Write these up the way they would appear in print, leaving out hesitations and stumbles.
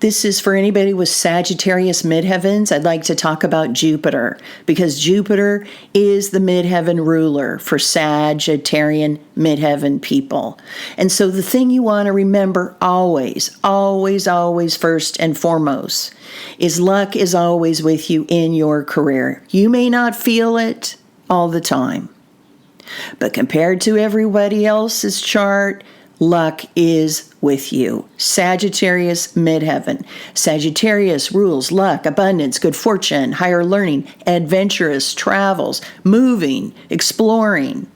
This is for anybody with Sagittarius midheavens. I'd like to talk about Jupiter because Jupiter is the midheaven ruler for Sagittarian midheaven people. And so the thing you want to remember always, always, always first and foremost is luck is always with you in your career. You may not feel it all the time, but compared to everybody else's chart, luck is with you. Sagittarius midheaven. Sagittarius rules luck, abundance, good fortune, higher learning, adventurous travels, moving, exploring.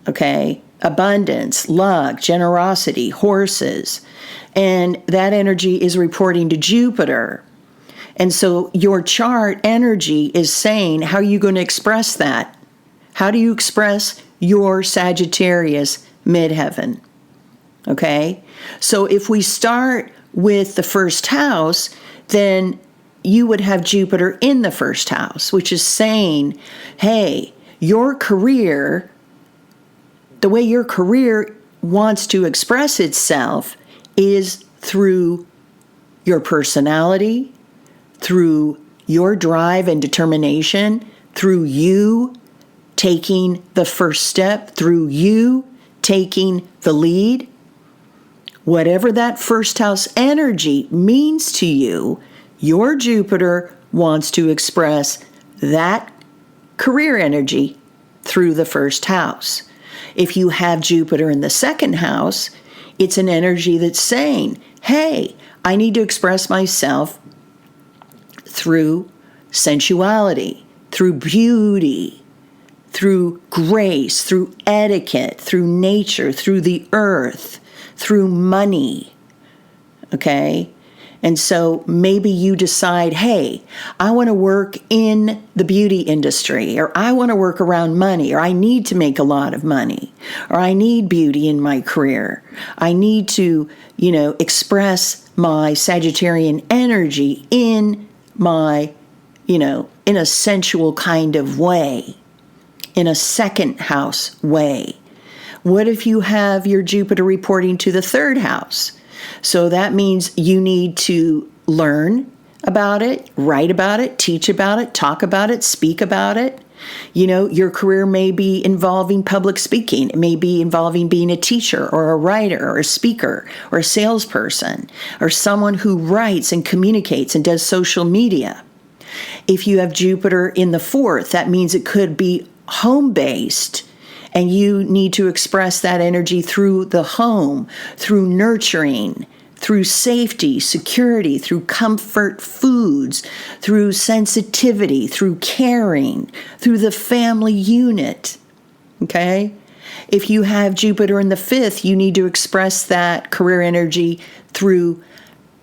Okay? Abundance, luck, generosity, horses. And that energy is reporting to Jupiter. And so your chart energy is saying, how are you going to express that? How do you express your Sagittarius midheaven? Okay, so if we start with the first house, then you would have Jupiter in the first house, which is saying, hey, your career, the way your career wants to express itself is through your personality, through your drive and determination, through you taking the first step, through you taking the lead. Whatever that first house energy means to you, your Jupiter wants to express that career energy through the first house. If you have Jupiter in the second house, it's an energy that's saying, hey, I need to express myself through sensuality, through beauty, through grace, through etiquette, through nature, through the earth, through money, okay? And so maybe you decide, hey, I want to work in the beauty industry, or I want to work around money, or I need to make a lot of money, or I need beauty in my career. I need to, express my Sagittarian energy in my, in a sensual kind of way, in a second house way. What if you have your Jupiter reporting to the third house? So that means you need to learn about it, write about it, teach about it, talk about it, speak about it. Your career may be involving public speaking. It may be involving being a teacher or a writer or a speaker or a salesperson or someone who writes and communicates and does social media. If you have Jupiter in the fourth, that means it could be home-based. And you need to express that energy through the home, through nurturing, through safety, security, through comfort foods, through sensitivity, through caring, through the family unit. Okay? If you have Jupiter in the fifth, you need to express that career energy through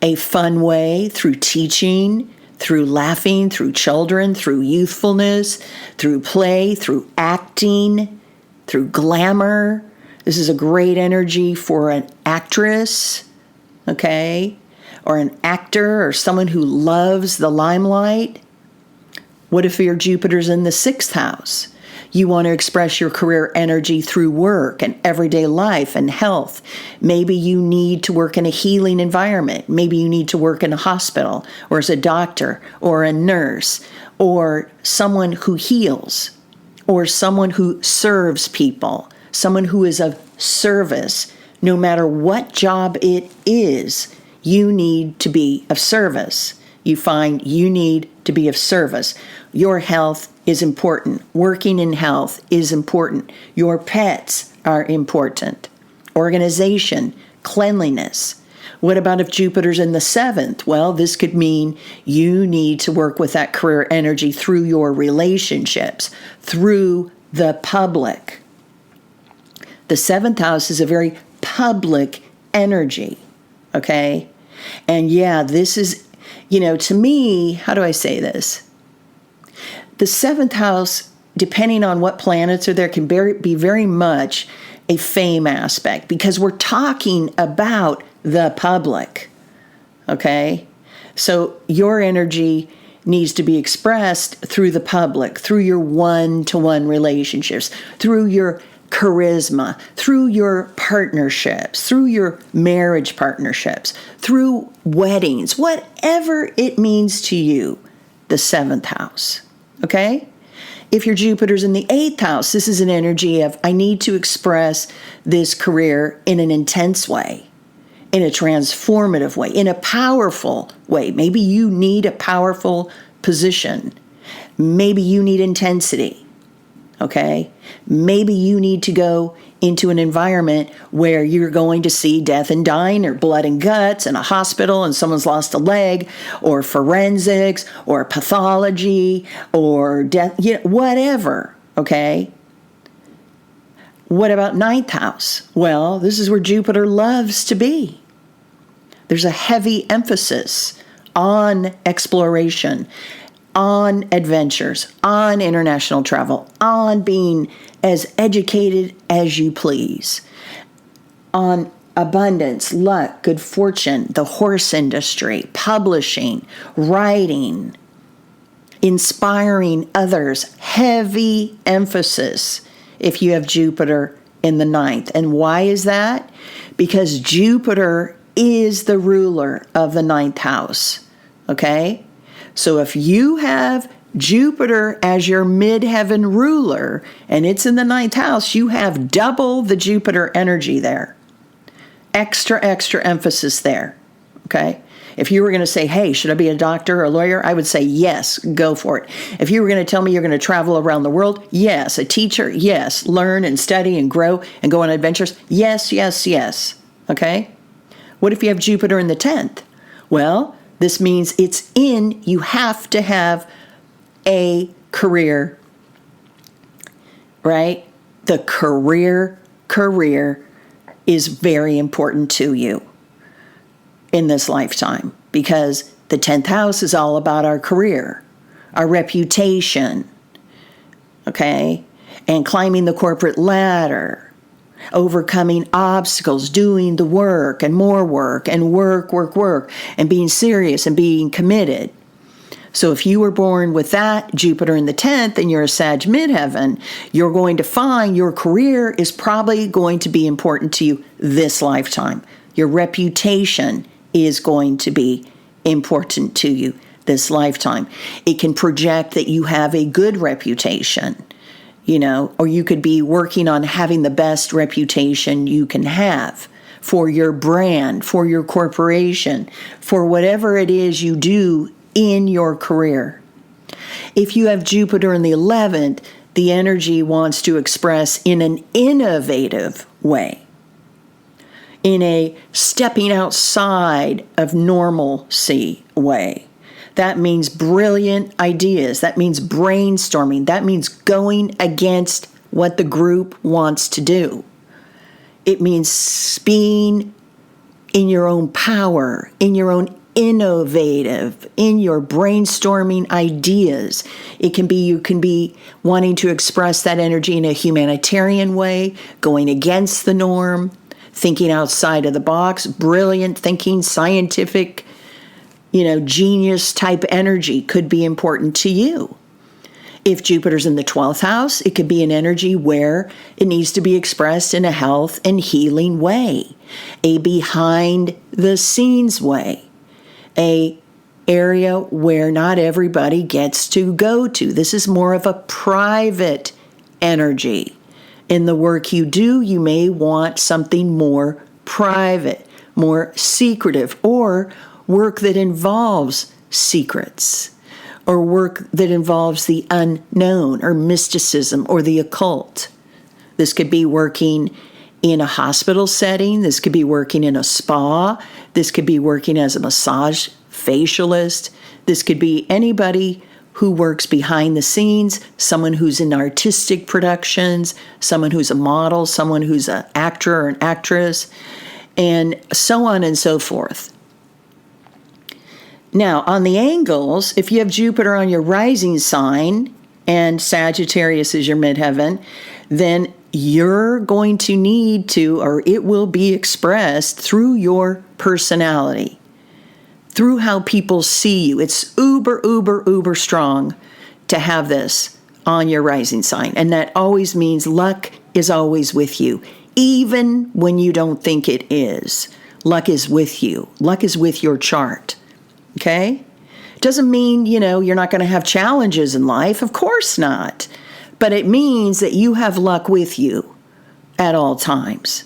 a fun way, through teaching, through laughing, through children, through youthfulness, through play, through acting, through glamour. This is a great energy for an actress, okay? Or an actor or someone who loves the limelight. What if your Jupiter's in the sixth house? You want to express your career energy through work and everyday life and health. Maybe you need to work in a healing environment. Maybe you need to work in a hospital or as a doctor or a nurse or someone who heals, or someone who serves people, someone who is of service. No matter what job it is, you need to be of service. You find you need to be of service. Your health is important. Working in health is important. Your pets are important. Organization, cleanliness. What about if Jupiter's in the seventh? Well, this could mean you need to work with that career energy through your relationships, through the public. The seventh house is a very public energy, okay? And yeah, this is, to me, how do I say this? The seventh house, depending on what planets are there, can be very much a fame aspect because we're talking about the public, okay? So your energy needs to be expressed through the public, through your one-to-one relationships, through your charisma, through your partnerships, through your marriage partnerships, through weddings, whatever it means to you, the 7th house, okay? If your Jupiter's in the 8th house, this is an energy of, I need to express this career in an intense way, in a transformative way, in a powerful way. Maybe you need a powerful position. Maybe you need intensity, okay? Maybe you need to go into an environment where you're going to see death and dying, or blood and guts, in a hospital and someone's lost a leg, or forensics, or pathology, or death, whatever, okay? What about 9th house? Well, this is where Jupiter loves to be. There's a heavy emphasis on exploration, on adventures, on international travel, on being as educated as you please, on abundance, luck, good fortune, the horse industry, publishing, writing, inspiring others. Heavy emphasis if you have Jupiter in the 9th. And why is that? Because Jupiter is the ruler of the 9th house, okay? So if you have Jupiter as your midheaven ruler and it's in the 9th house, you have double the Jupiter energy there. Extra emphasis there, okay? If you were going to say, hey, should I be a doctor or a lawyer? I would say, yes, go for it. If you were going to tell me you're going to travel around the world, yes. A teacher, yes. Learn and study and grow and go on adventures, yes, okay? What if you have Jupiter in the 10th? Well, this means you have to have a career, right? The career is very important to you in this lifetime, because the 10th house is all about our career, our reputation, okay? And climbing the corporate ladder, overcoming obstacles, doing the work and more work and work, and being serious and being committed. So if you were born with that Jupiter in the 10th and you're a Sag midheaven, you're going to find your career is probably going to be important to you this lifetime. Your reputation is going to be important to you this lifetime. It can project that you have a good reputation, or you could be working on having the best reputation you can have for your brand, for your corporation, for whatever it is you do in your career. If you have Jupiter in the 11th, the energy wants to express in an innovative way, in a stepping outside of normalcy way. That means brilliant ideas. That means brainstorming. That means going against what the group wants to do. It means being in your own power, in your own innovative, in your brainstorming ideas. You can be wanting to express that energy in a humanitarian way, going against the norm, thinking outside of the box, brilliant thinking, scientific, genius type energy could be important to you. If Jupiter's in the 12th house, it could be an energy where it needs to be expressed in a health and healing way, a behind the scenes way, a area where not everybody gets to go to. This is more of a private energy. In the work you do, you may want something more private, more secretive, or work that involves secrets, or work that involves the unknown, or mysticism, or the occult. This could be working in a hospital setting. This could be working in a spa. This could be working as a massage facialist. This could be anybody who works behind the scenes, someone who's in artistic productions, someone who's a model, someone who's an actor or an actress, and so on and so forth. Now, on the angles, if you have Jupiter on your rising sign and Sagittarius is your midheaven, then you're going to need to, or it will be expressed through your personality, through how people see you. It's uber strong to have this on your rising sign. And that always means luck is always with you, even when you don't think it is. Luck is with you. Luck is with your chart. Okay? Doesn't mean, you're not going to have challenges in life. Of course not. But it means that you have luck with you at all times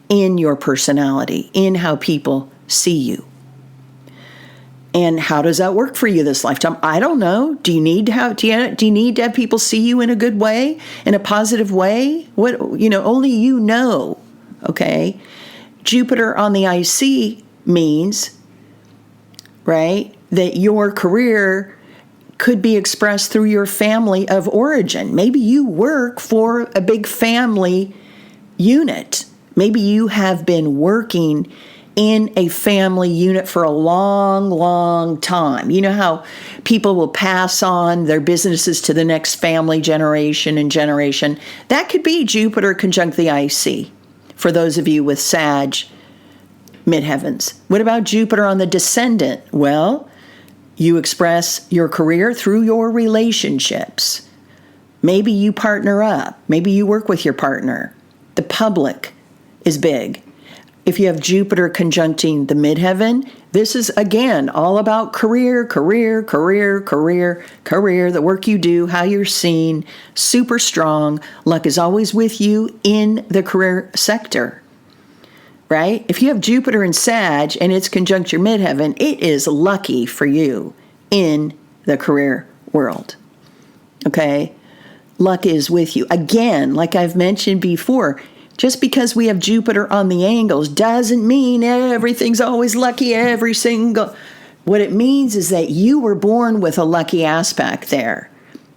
in your personality, in how people see you. And how does that work for you this lifetime? I don't know. Do you need to have people see you in a good way, in a positive way? Only you know. Okay? Jupiter on the IC means, right, that your career could be expressed through your family of origin. Maybe you work for a big family unit. Maybe you have been working in a family unit for a long, long time. You know how people will pass on their businesses to the next family generation and generation? That could be Jupiter conjunct the IC for those of you with Sag midheavens. What about Jupiter on the descendant? Well, you express your career through your relationships. Maybe you partner up. Maybe you work with your partner. The public is big. If you have Jupiter conjuncting the midheaven, this is, again, all about career, the work you do, how you're seen, super strong. Luck is always with you in the career sector, right? If you have Jupiter in Sag and it's conjunct your midheaven, it is lucky for you in the career world, okay? Luck is with you. Again, like I've mentioned before, just because we have Jupiter on the angles doesn't mean everything's always lucky every single. What it means is that you were born with a lucky aspect there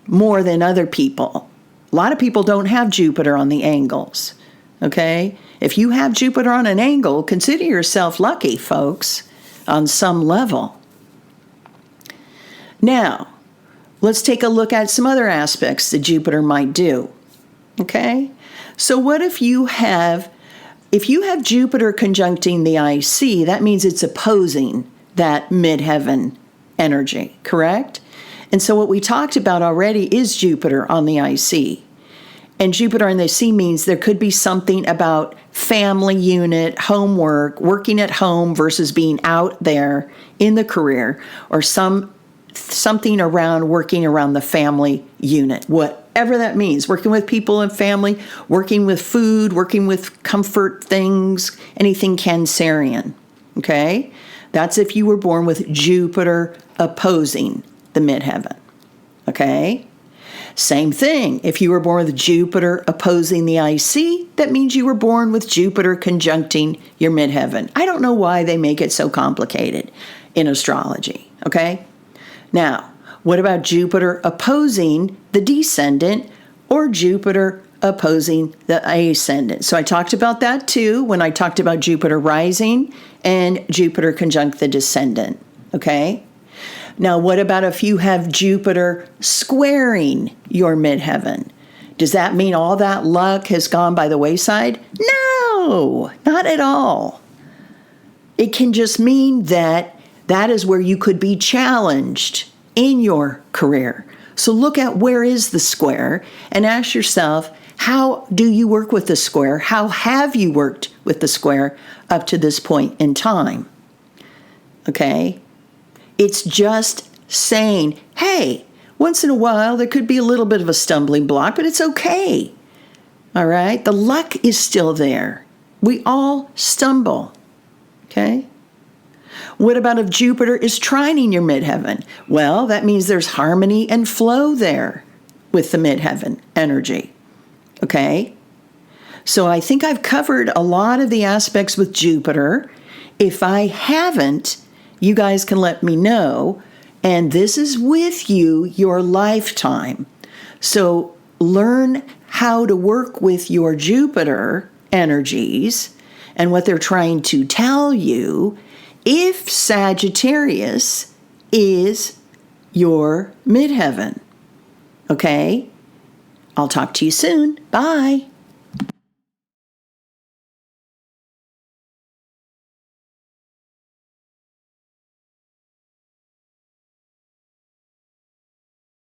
more than other people. A lot of people don't have Jupiter on the angles, okay? If you have Jupiter on an angle, consider yourself lucky, folks, on some level. Now, let's take a look at some other aspects that Jupiter might do, okay? So what if you have Jupiter conjuncting the IC, that means it's opposing that midheaven energy, correct? And so what we talked about already is Jupiter on the IC. And Jupiter on the IC means there could be something about family unit, homework, working at home versus being out there in the career, or something around working around the family unit, whatever that means, working with people and family, working with food, working with comfort things, anything Cancerian, okay? That's if you were born with Jupiter opposing the midheaven, okay? Same thing, if you were born with Jupiter opposing the IC, that means you were born with Jupiter conjuncting your midheaven. I don't know why they make it so complicated in astrology, okay? Now, what about Jupiter opposing the descendant or Jupiter opposing the ascendant? So I talked about that too when I talked about Jupiter rising and Jupiter conjunct the descendant, okay? Now, what about if you have Jupiter squaring your midheaven? Does that mean all that luck has gone by the wayside? No, not at all. It can just mean that is where you could be challenged in your career. So look at where is the square and ask yourself, how do you work with the square? How have you worked with the square up to this point in time? Okay? It's just saying, hey, once in a while there could be a little bit of a stumbling block, but it's okay. All right? The luck is still there. We all stumble. Okay? What about if Jupiter is trining your midheaven? Well, that means there's harmony and flow there with the midheaven energy. Okay? So I think I've covered a lot of the aspects with Jupiter. If I haven't, you guys can let me know. And this is with you your lifetime. So learn how to work with your Jupiter energies and what they're trying to tell you if Sagittarius is your midheaven. Okay? I'll talk to you soon. Bye.